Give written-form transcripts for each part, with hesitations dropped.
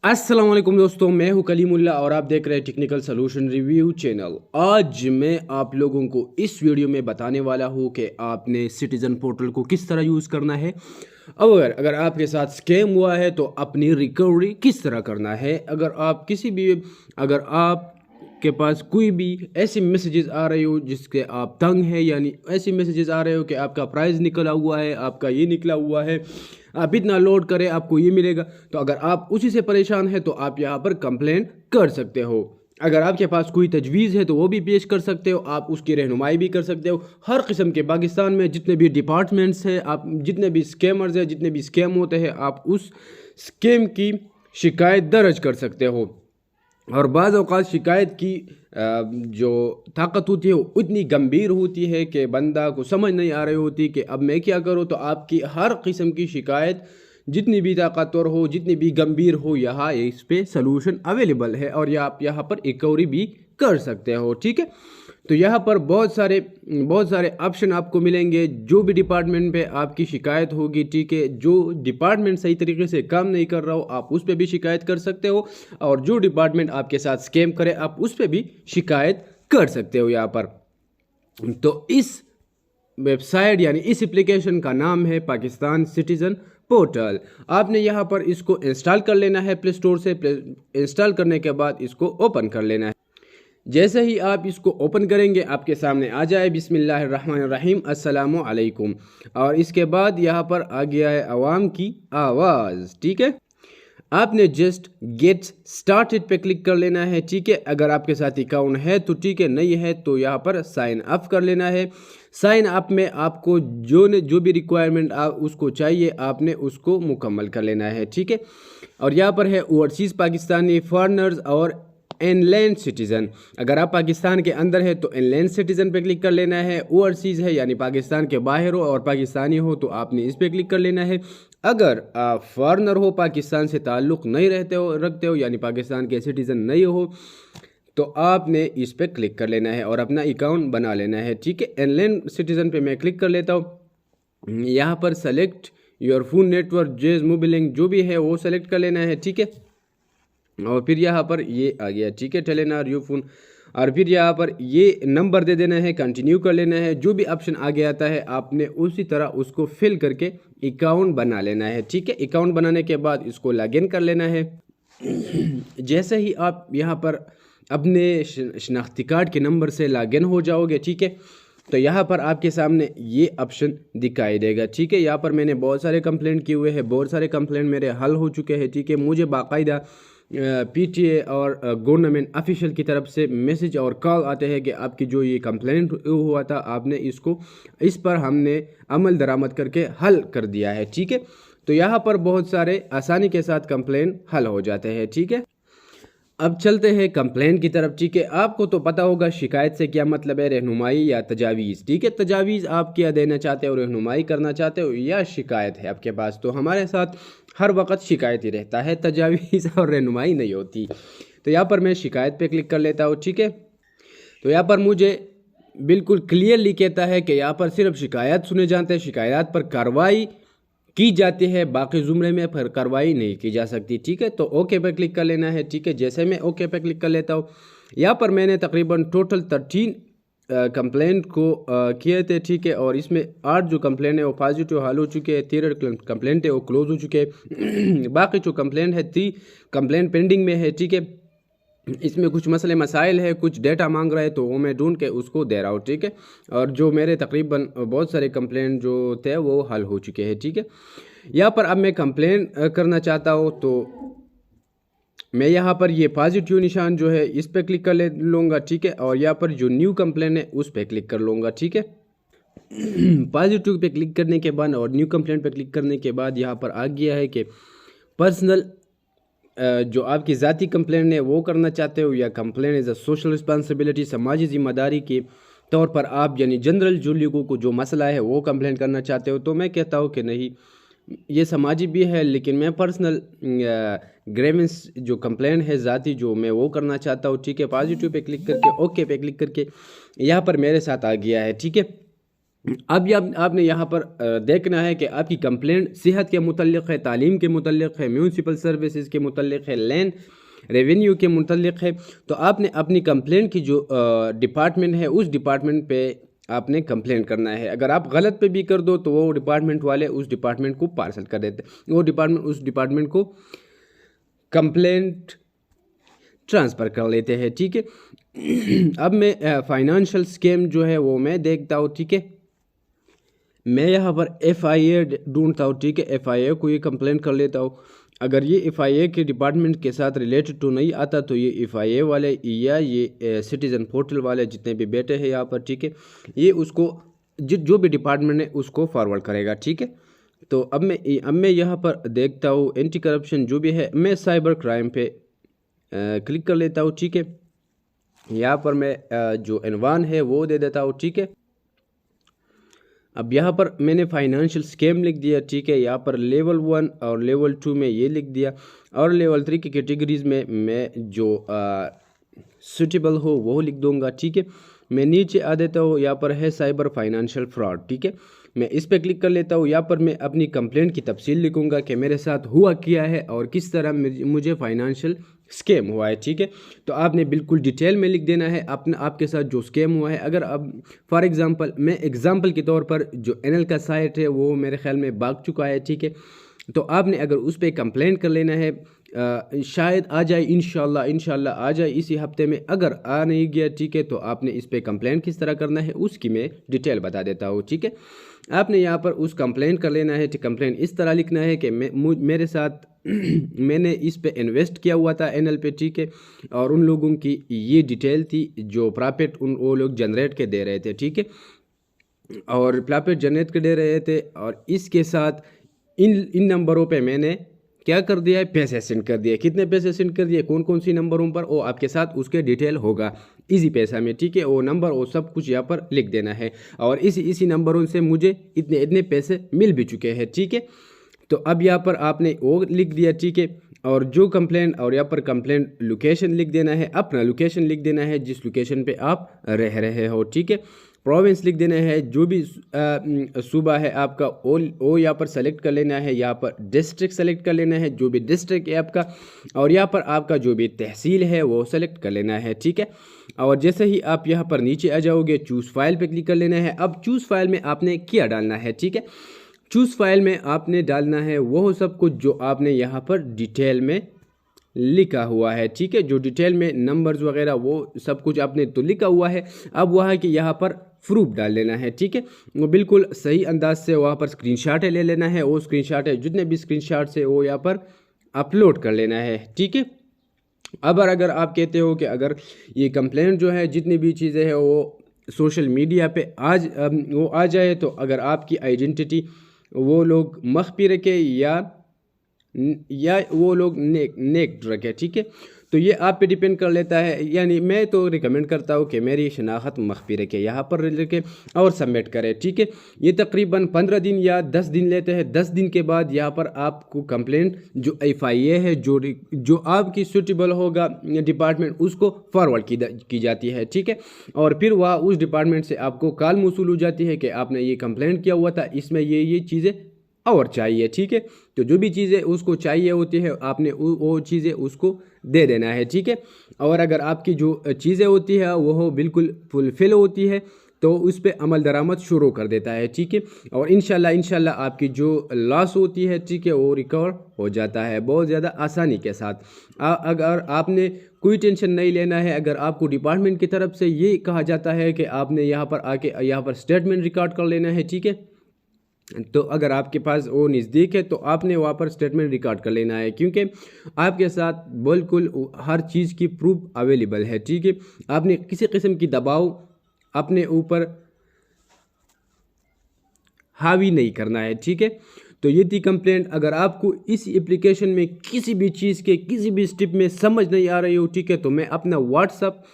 अस्सलाम वालेकुम दोस्तों, मैं हूं कलीमुल्ला और आप देख रहे हैं टेक्निकल सॉल्यूशन रिव्यू चैनल। आज मैं आप लोगों को इस वीडियो में बताने वाला हूं कि आपने सिटीजन पोर्टल को किस तरह यूज़ करना है। अगर आपके साथ स्कैम हुआ है तो अपनी रिकवरी किस तरह करना है। अगर आप के पास कोई भी ऐसे मैसेजेस आ रहे हो जिसके आप तंग हैं, यानी ऐसे मैसेजेस आ रहे हो कि आपका प्राइस निकला हुआ है, आपका ये निकला हुआ है, आप इतना लोड करें आपको ये मिलेगा, तो अगर आप उसी से परेशान हैं तो आप यहाँ पर कंप्लेंट कर सकते हो। अगर आपके पास कोई तजवीज़ है तो वो भी पेश कर सकते हो, आप उसकी रहनुमाई भी कर सकते हो। हर किस्म के पाकिस्तान में जितने भी डिपार्टमेंट्स हैं, आप जितने भी स्कैमर्स हैं, जितने भी स्कैम होते हैं, आप उस स्कैम की शिकायत दर्ज कर सकते हो। और बाज़ औक़ात शिकायत की जो ताकत होती है वो इतनी गंभीर होती है कि बंदा को समझ नहीं आ रही होती कि अब मैं क्या करूँ। तो आपकी हर किस्म की शिकायत जितनी भी ताकतवर हो, जितनी भी गंभीर हो, यहाँ इस पे सलूशन अवेलेबल है और आप यहाँ पर रिकवरी भी कर सकते हो। ठीक है, तो यहाँ पर बहुत सारे ऑप्शन आपको मिलेंगे। जो भी डिपार्टमेंट पे आपकी शिकायत होगी, ठीक है, जो डिपार्टमेंट सही तरीके से काम नहीं कर रहा हो आप उस पर भी शिकायत कर सकते हो, और जो डिपार्टमेंट आपके साथ स्कैम करे आप उस पर भी शिकायत कर सकते हो यहाँ पर। तो इस वेबसाइट यानी इस एप्लीकेशन का नाम है पाकिस्तान सिटीजन पोर्टल। आपने यहाँ पर इसको इंस्टॉल कर लेना है प्ले स्टोर से। इंस्टॉल करने के बाद इसको ओपन कर लेना है। जैसे ही आप इसको ओपन करेंगे आपके सामने आ जाए बिस्मिल्लाहिर्रहमानिर्रहीम अस्सलामु अलैकुम, और इसके बाद यहाँ पर आ गया है आवाम की आवाज़। ठीक है, आपने जस्ट गेट स्टार्टेड पे क्लिक कर लेना है। ठीक है, अगर आपके साथ अकाउंट है तो ठीक है, नहीं है तो यहाँ पर साइन अप कर लेना है। साइन अप में आपको जो भी रिक्वायरमेंट उसको चाहिए आपने उसको मुकम्मल कर लेना है। ठीक है, और यहाँ पर है ओवरसीज़ पाकिस्तानी, फॉरनर्स और इनलैंड सिटीज़न। अगर आप पाकिस्तान के अंदर है तो इनलैंड सिटीज़न पे क्लिक कर लेना है। ओवरसीज़ है यानी पाकिस्तान के बाहर हो और पाकिस्तानी हो तो आपने इस पे क्लिक कर लेना है। अगर आप फॉरनर हो, पाकिस्तान से ताल्लुक़ नहीं रखते हो यानी पाकिस्तान के सिटीज़न नहीं हो, तो आपने इस पे क्लिक कर लेना है और अपना अकाउंट बना लेना है। ठीक है, इनलैंड सिटीज़न पे मैं क्लिक कर लेता हूँ। यहाँ पर सेलेक्ट योर फोन नेटवर्क, जेज मोबाइलिंग जो भी है वो सेलेक्ट कर लेना है। ठीक है, और फिर यहाँ पर ये आ गया, ठीक है, टेलीनॉर यू फोन, और फिर यहाँ पर ये नंबर दे देना है, कंटिन्यू कर लेना है। जो भी ऑप्शन आगे आता है आपने उसी तरह उसको फिल करके अकाउंट बना लेना है। ठीक है, अकाउंट बनाने के बाद इसको लॉगिन कर लेना है। जैसे ही आप यहाँ पर अपने शनाख्ती कार्ड के नंबर से लॉगिन हो जाओगे, ठीक है, तो यहाँ पर आपके सामने ये ऑप्शन दिखाई देगा। ठीक है, यहाँ पर मैंने बहुत सारे कंप्लेंट किए हुए हैं, बहुत सारे कंप्लेंट मेरे हल हो चुके हैं। ठीक है, मुझे बाकायदा पीटीए और गवर्नमेंट ऑफिशियल की तरफ से मैसेज और कॉल आते हैं कि आपकी जो ये कंप्लेंट हुआ था आपने इस पर हमने अमल दरामद करके हल कर दिया है। ठीक है, तो यहाँ पर बहुत सारे आसानी के साथ कंप्लेंट हल हो जाते हैं। ठीक है, अब चलते हैं कंप्लेंट की तरफ। ठीक है, आपको तो पता होगा शिकायत से क्या मतलब है, रहनुमाई या तजावीज़। ठीक है, तजावीज़ आप क्या देना चाहते हो, रहनुमाई करना चाहते हो या शिकायत है आपके पास। तो हमारे साथ हर वक्त शिकायत ही रहता है, तजावीज़ और रहनुमाई नहीं होती। तो यहाँ पर मैं शिकायत पे क्लिक कर लेता हूँ। ठीक है, तो यहाँ पर मुझे बिल्कुल क्लियरली कहता है कि यहाँ पर सिर्फ शिकायत सुने जाते हैं, शिकायत पर कार्रवाई की जाती है, बाकी ज़ुमरे में फिर कार्रवाई नहीं की जा सकती। ठीक है, तो ओके पे क्लिक कर लेना है। ठीक है, जैसे मैं ओके पे क्लिक कर लेता हूँ, यहाँ पर मैंने तकरीबन टोटल 13 कंप्लेंट को किए थे। ठीक है, और इसमें 8 जो कंप्लेंट है वो पॉजिटिव हल हो चुके हैं, 13 कंप्लेंट है वो क्लोज हो चुके हैं। बाकी जो कंप्लेंट है 3 कंप्लेंट पेंडिंग में है। ठीक है, इसमें कुछ मसले मसाइल है, कुछ डेटा मांग रहा है तो वो मैं ढूंढ के उसको दे रहा हूँ। ठीक है, और जो मेरे तकरीबन बहुत सारे कंप्लेंट जो थे वो हल हो चुके हैं। ठीक है, यहाँ पर अब मैं कंप्लेंट करना चाहता हूँ तो मैं यहाँ पर ये पॉजिटिव निशान जो है इस पर क्लिक कर लूँगा। ठीक है, और यहाँ पर जो न्यू कंप्लेंट है उस पर क्लिक कर लूँगा। ठीक है, पॉजिटिव पे क्लिक करने के बाद और न्यू कंप्लेंट पे क्लिक करने के बाद यहाँ पर आ गया है कि पर्सनल जो आपकी ज़ाती कंप्लेंट है वो करना चाहते हो या complaint as a social responsibility, समाजी जिम्मेदारी के तौर पर आप यानी जनरल जो लोगों को जो मसला है वो कंप्लेंट करना चाहते हो। तो मैं कहता हूँ कि नहीं, ये समाजी भी है, लेकिन मैं पर्सनल ग्रेवेंस जो कंप्लेंट है ज़ाती जो मैं वो करना चाहता हूँ। ठीक है, पॉजिटिव पे क्लिक करके ओके पे क्लिक करके यहाँ पर मेरे साथ आ गया है। ठीक है, अब ये आपने यहाँ पर देखना है कि आपकी कंप्लेंट सेहत के मुतल्लिक़ है, तालीम के मुतल्लिक़ है, म्यूनसिपल सर्विसेज के मुतल्लिक़ है, लैंड रेवेन्यू के मुतल्लिक़ है। तो आपने अपनी कंप्लेंट की जो डिपार्टमेंट है उस डिपार्टमेंट पे आपने कंप्लेंट करना है। अगर आप गलत पे भी कर दो तो वो डिपार्टमेंट वाले उस डिपार्टमेंट को पार्सल कर देते, वो डिपार्टमेंट उस डिपार्टमेंट को कंप्लेंट ट्रांसफ़र कर लेते हैं। ठीक है, अब मैं फाइनेंशियल स्कैम जो है वो मैं देखता हूँ। ठीक है, मैं यहाँ पर FIA ढूंढता हूँ। ठीक है, FIA को ये कंप्लेंट कर लेता हूँ। अगर ये FIA के डिपार्टमेंट के साथ रिलेटेड तो नहीं आता तो ये FIA वाले या ये सिटीज़न पोर्टल वाले जितने भी बैठे हैं यहाँ पर, ठीक है, ये उसको जो भी डिपार्टमेंट है उसको फॉरवर्ड करेगा। ठीक है, तो अब मैं यहाँ पर देखता हूँ एंटी करप्शन जो भी है, मैं साइबर क्राइम पे क्लिक कर लेता हूँ। ठीक है, यहाँ पर मैं जो इनवान है वो दे देता हूँ। ठीक है, अब यहाँ पर मैंने फाइनेंशियल स्कैम लिख दिया। ठीक है, यहाँ पर लेवल 1 और लेवल 2 में ये लिख दिया, और लेवल 3 की कैटेगरीज में मैं जो सूटेबल हो वो लिख दूंगा। ठीक है, मैं नीचे आ देता हूँ, यहाँ पर है साइबर फाइनेंशियल फ्रॉड। ठीक है, मैं इस पर क्लिक कर लेता हूँ। यहाँ पर मैं अपनी कंप्लेंट की तफसील लिखूंगा कि मेरे साथ हुआ क्या है और किस तरह मुझे फाइनेंशियल स्कैम हुआ है। ठीक है, तो आपने बिल्कुल डिटेल में लिख देना है अपना आपके साथ जो स्कैम हुआ है। अगर अब फॉर एग्जांपल मैं एग्जांपल के तौर पर जो NL का साइट है वो मेरे ख्याल में भाग चुका है। ठीक है, तो आपने अगर उस पर कंप्लेंट कर लेना है, शायद आ जाए, इंशाल्लाह आ जाए इसी हफ्ते में। अगर आ नहीं गया, ठीक है, तो आपने इस पर कंप्लेंट किस तरह करना है उसकी मैं डिटेल बता देता हूँ। ठीक है, आपने यहाँ पर उस कंप्लेंट कर लेना है। कंप्लेंट इस तरह लिखना है कि मेरे साथ मैंने इस पे इन्वेस्ट किया हुआ था NL पे। ठीक है, और उन लोगों की ये डिटेल थी जो प्रॉफिट वो लोग जनरेट के दे रहे थे। ठीक है, और प्रॉफिट जनरेट के दे रहे थे, और इसके साथ इन नंबरों पे मैंने क्या कर दिया है, पैसे सेंड कर दिए। कितने पैसे सेंड कर दिए, कौन कौन सी नंबरों पर, वो आपके साथ उसके डिटेल होगा इजी पैसा में। ठीक है, वो नंबर वो सब कुछ यहाँ पर लिख देना है, और इसी नंबरों से मुझे इतने पैसे मिल भी चुके हैं। ठीक है, तो अब यहाँ पर आपने वो लिख दिया। ठीक है, और जो कंप्लेंट, और यहाँ पर कंप्लेंट लोकेशन लिख देना है, अपना लोकेशन लिख देना है जिस लोकेशन पे आप रह रहे हो। ठीक है, प्रोविंस लिख देना है, जो भी सूबा है आपका वो यहाँ पर सेलेक्ट कर लेना है। यहाँ पर डिस्ट्रिक्ट सेलेक्ट कर लेना है, जो भी डिस्ट्रिक्ट है आपका, और यहाँ पर आपका जो भी तहसील है वो सेलेक्ट कर लेना है। ठीक है, और जैसे ही आप यहाँ पर नीचे आ जाओगे चूज़ फाइल पे क्लिक कर लेना है। अब चूज़ फाइल में आपने क्या डालना है, ठीक है, चूज़ फाइल में आपने डालना है वो सब कुछ जो आपने यहाँ पर डिटेल में लिखा हुआ है। ठीक है, जो डिटेल में नंबर्स वगैरह वो सब कुछ आपने तो लिखा हुआ है। अब वह है कि यहाँ पर प्रूफ डाल लेना है। ठीक है, वो बिल्कुल सही अंदाज से वहाँ पर स्क्रीनशॉट ले लेना है, वो स्क्रीनशॉट है जितने भी स्क्रीनशॉट से वो यहाँ पर अपलोड कर लेना है। ठीक है, अब अगर आप कहते हो कि अगर ये कंप्लेंट जो है जितनी भी चीज़ें हैं वो सोशल मीडिया पे आज वो आ जाए, तो अगर आपकी आइडेंटिटी वो लोग मख्फी रखे या वो लोग नेक्ड रखे। ठीक है, तो ये आप पे डिपेंड कर लेता है। यानी मैं तो रिकमेंड करता हूँ कि मेरी शनाख्त मख्फी रखे, यहाँ पर रखे और सबमिट करें। ठीक है, ये तकरीबन 15 दिन या 10 दिन लेते हैं। 10 दिन के बाद यहाँ पर आपको कंप्लेंट जो FIA है जो आपकी सूटेबल होगा डिपार्टमेंट उसको फॉरवर्ड की जाती है। ठीक है, और फिर वह उस डिपार्टमेंट से आपको कॉल मौसूल हो जाती है कि आपने ये कंप्लेंट किया हुआ था, इसमें ये चीज़ें और चाहिए। ठीक है, तो जो भी चीज़ें उसको चाहिए होती है आपने वो चीज़ें उसको दे देना है। ठीक है, और अगर आपकी जो चीज़ें होती है वो बिल्कुल फुलफिल होती है तो उस पर अमल दरामद शुरू कर देता है। ठीक है, और इंशाल्लाह आपकी जो लॉस होती है, ठीक है, वो रिकवर हो जाता है बहुत ज़्यादा आसानी के साथ। अगर आपने कोई टेंशन नहीं लेना है, अगर आपको डिपार्टमेंट की तरफ से ये कहा जाता है कि आपने यहाँ पर आके यहाँ पर स्टेटमेंट रिकॉर्ड कर लेना है, ठीक है, तो अगर आपके पास वो नज़दीक है तो आपने वहाँ पर स्टेटमेंट रिकॉर्ड कर लेना है, क्योंकि आपके साथ बिल्कुल हर चीज़ की प्रूफ अवेलेबल है। ठीक है, आपने किसी किस्म की दबाव अपने ऊपर हावी नहीं करना है। ठीक है, तो ये थी कंप्लेंट। अगर आपको इस एप्लीकेशन में किसी भी चीज़ के किसी भी स्टेप में समझ नहीं आ रही हो, ठीक है, तो मैं अपना व्हाट्सअप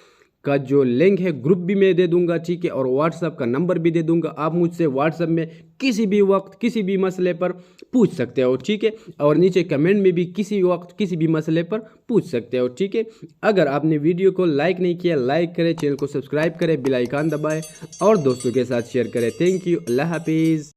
का जो लिंक है ग्रुप भी मैं दे दूंगा, ठीक है, और व्हाट्सएप का नंबर भी दे दूंगा। आप मुझसे व्हाट्सएप में किसी भी वक्त किसी भी मसले पर पूछ सकते हो, ठीक है, और नीचे कमेंट में भी किसी वक्त किसी भी मसले पर पूछ सकते हो, ठीक है। अगर आपने वीडियो को लाइक नहीं किया, लाइक करें, चैनल को सब्सक्राइब करें, बेल आइकन दबाएं और दोस्तों के साथ शेयर करें। थैंक यू, अल्लाह हाफिज़।